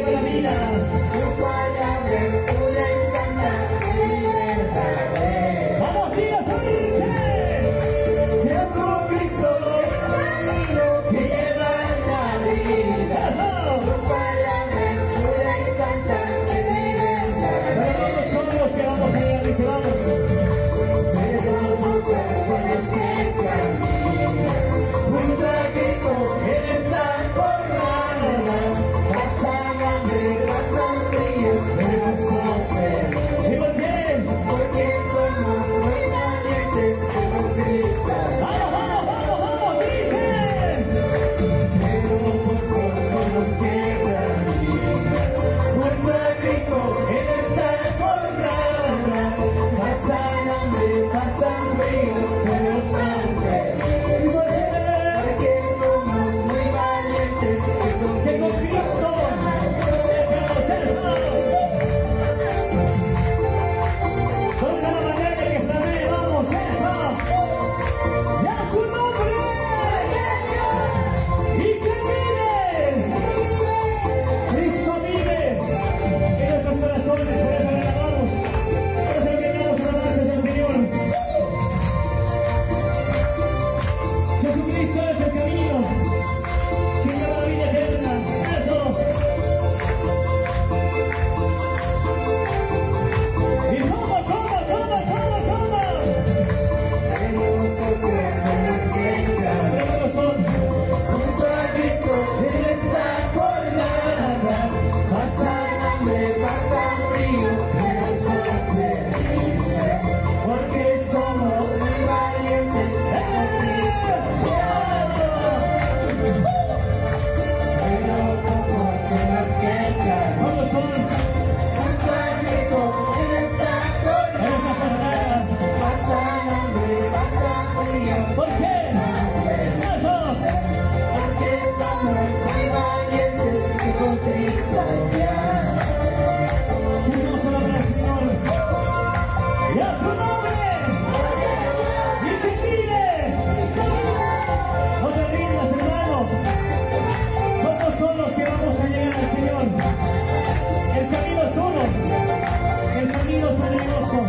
lleva la vida. Su palabra es pura y santa y verdadera. Vamos, Dios, Jesucristo es camino que lleva la vida. Su palabra es pura y santa y verdadera. Nosotros somos los que vamos a ir, dice, vamos. Pero pocas son las que caminan junto a Cristo en esta jornada. Pasan hambre, pasan frío, pero son felices. ¿Y por qué? Porque somos muy valientes como Cristo. ¡Vamos, vamos, vamos, vamos! ¡Dicen! Pero pocos son los que caminan junto a Cristo en esta jornada. Pasan hambre, pasan frío, pero son felices. ¿Y por qué? Porque somos muy valientes como Que con Cristo. Cristo dejamos eso. Toca la manera que flamee, vamos, eso. ¡Y a su nombre! ¡Y que vive! Cristo vive en nuestros corazones, por eso le alabamos. Por eso le damos alabanzas al Señor. Jesucristo es el camino que lleva la vida eterna. Eso. Y toma, toma, toma, toma, toma. Pero pocos son los que caminan Pero son. junto a Cristo en esta jornada. Pasan hambre, pasan frío, pero son felices. Porque somos muy valientes como Cristo. Pero pocos son los que caminan ¿Cuántos son? junto a Cristo en esta En jornada. esta jornada. Pasan hambre, pasan frío, ¿Por qué? Eso. porque somos muy valientes y con Cristo ya. Y vamos a alabar al Señor. Y a su nombre. Y que vive. No te rindas, hermano. Nosotros son los que vamos a llegar al Señor. El camino es duro. El camino es peligroso.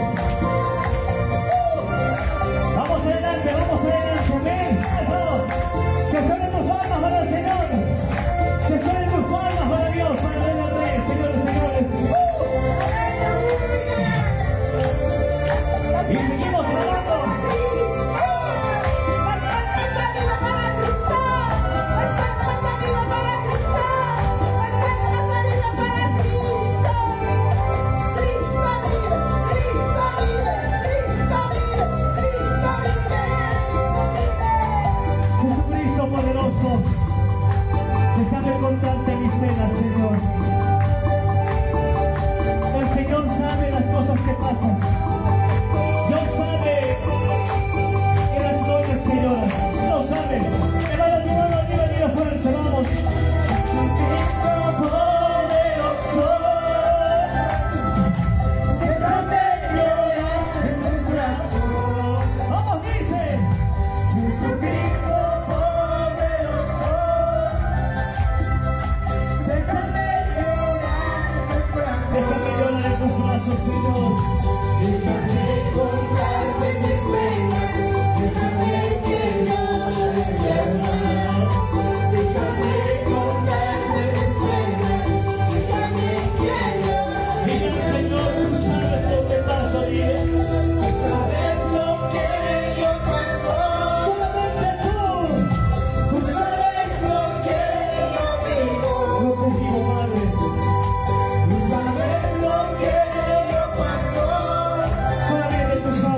Vamos adelante, amén. Eso. Que suenen tus palmas para el Señor. Que suenen tus palmas para Dios, para el Rey, señores y señores. Y seguimos alabando. Jesucristo poderoso, déjame contarte mis penas, Señor. El Señor sabe las cosas que pasas. Dios sabe que las noches que lloras. Lo sabe. Hermano, diga fuerte, vamos. Jesucristo poderoso, déjame llorar en tus brazos. Vamos, dice. Jesucristo poderoso, déjame llorar en tus brazos. Déjame llorar en tus brazos, Señor. Déjame contarte mis penas, déjame que llore mi alma. Déjame contarte mis penas, déjame que llore. Dile al Señor, tú sabes lo que pasa, dile. ¿Sabes lo que yo paso? Solamente tú. Tú sabes lo que yo vivo. No te digo, Padre. Tú sabes lo que yo paso. Solamente tú sabes.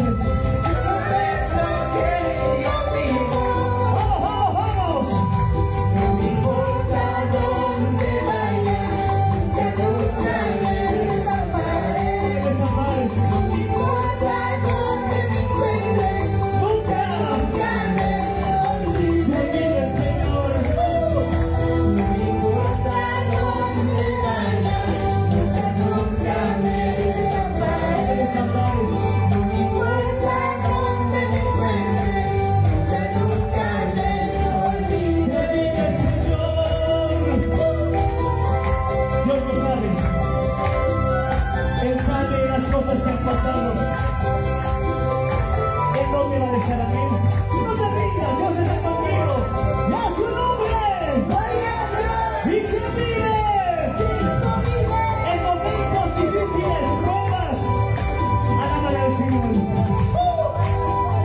pasado. Él no me va a dejar a mí. No te rindas, Dios está conmigo. ¡Y a su nombre! Gloria a Dios. ¡Y que vive! Cristo vive. En momentos difíciles, pruebas, alábale al Señor.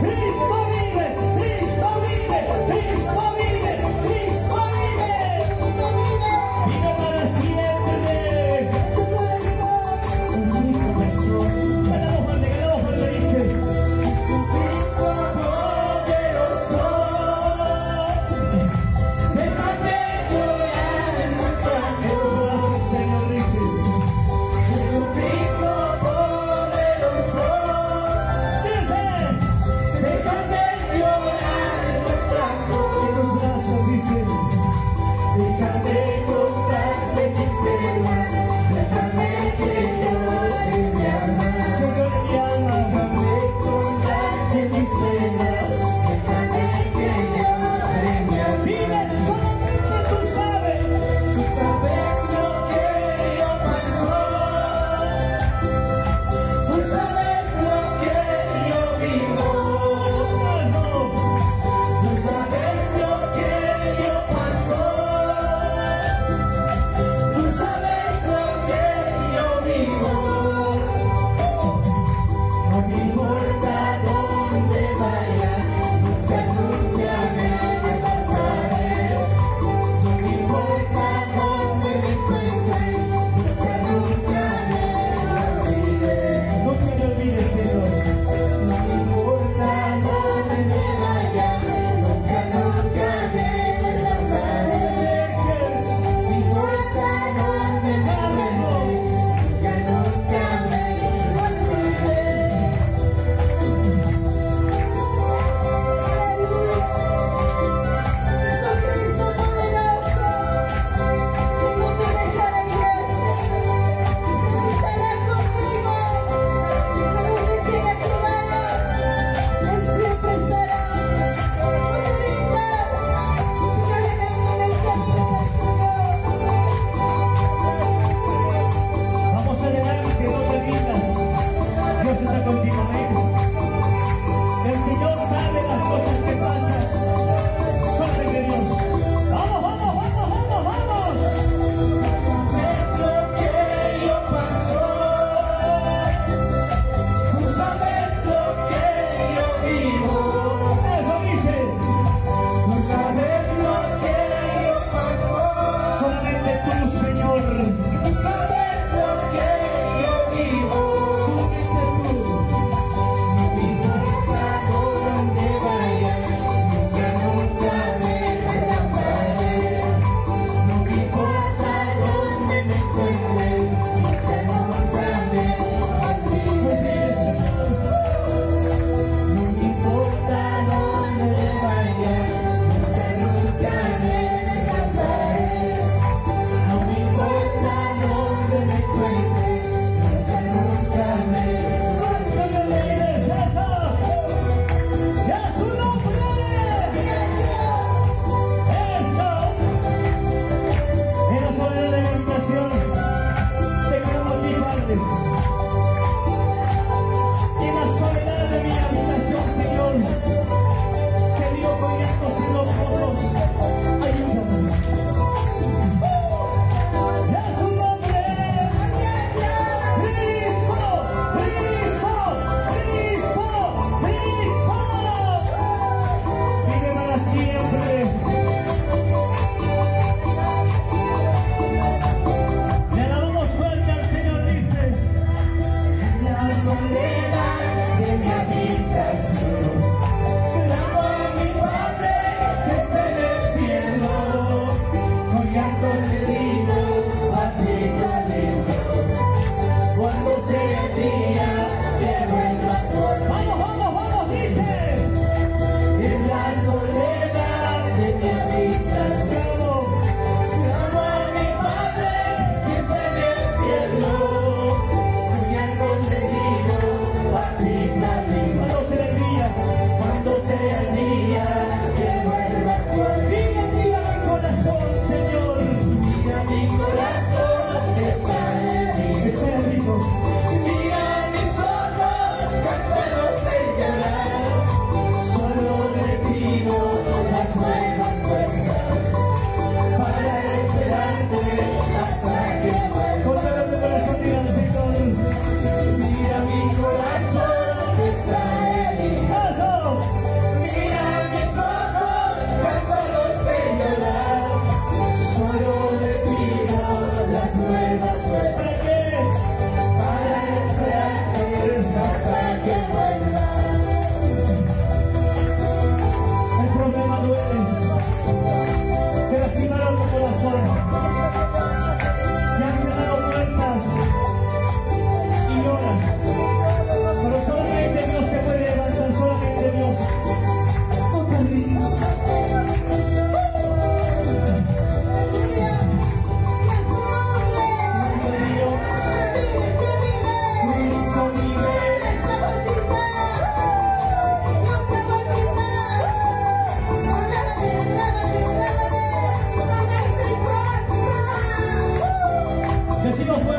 Cristo vive, Cristo vive, Cristo vive, Cristo vive. Cristo vive. Vive para siempre. Bendito Jesús. Ganamos fuerte, dice. Jesucristo por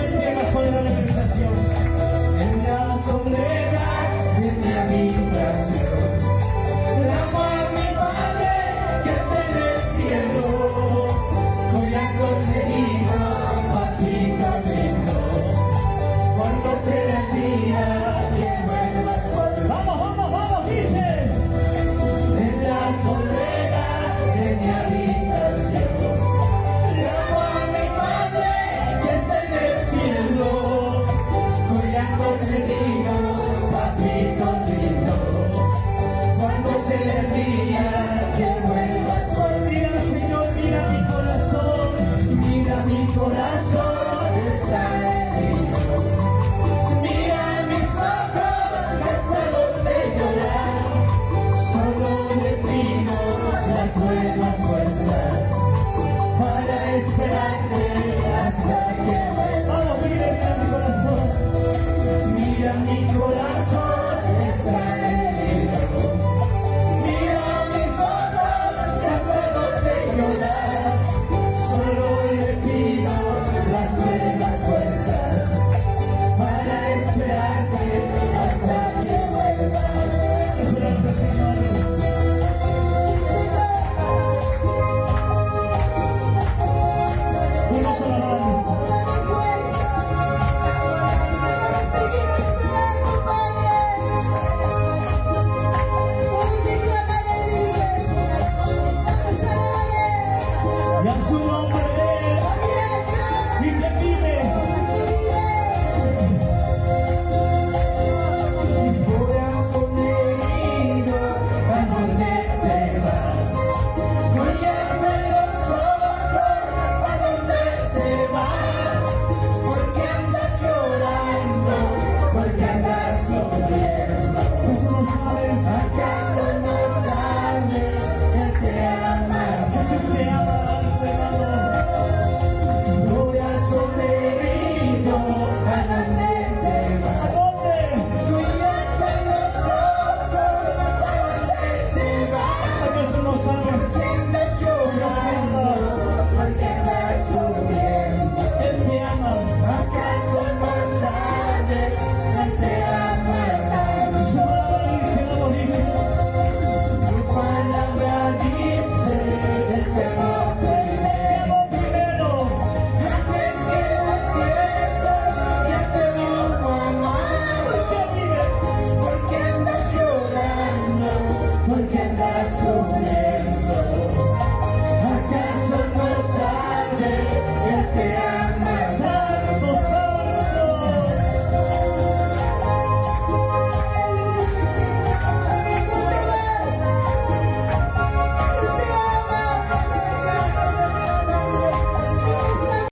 entregas con el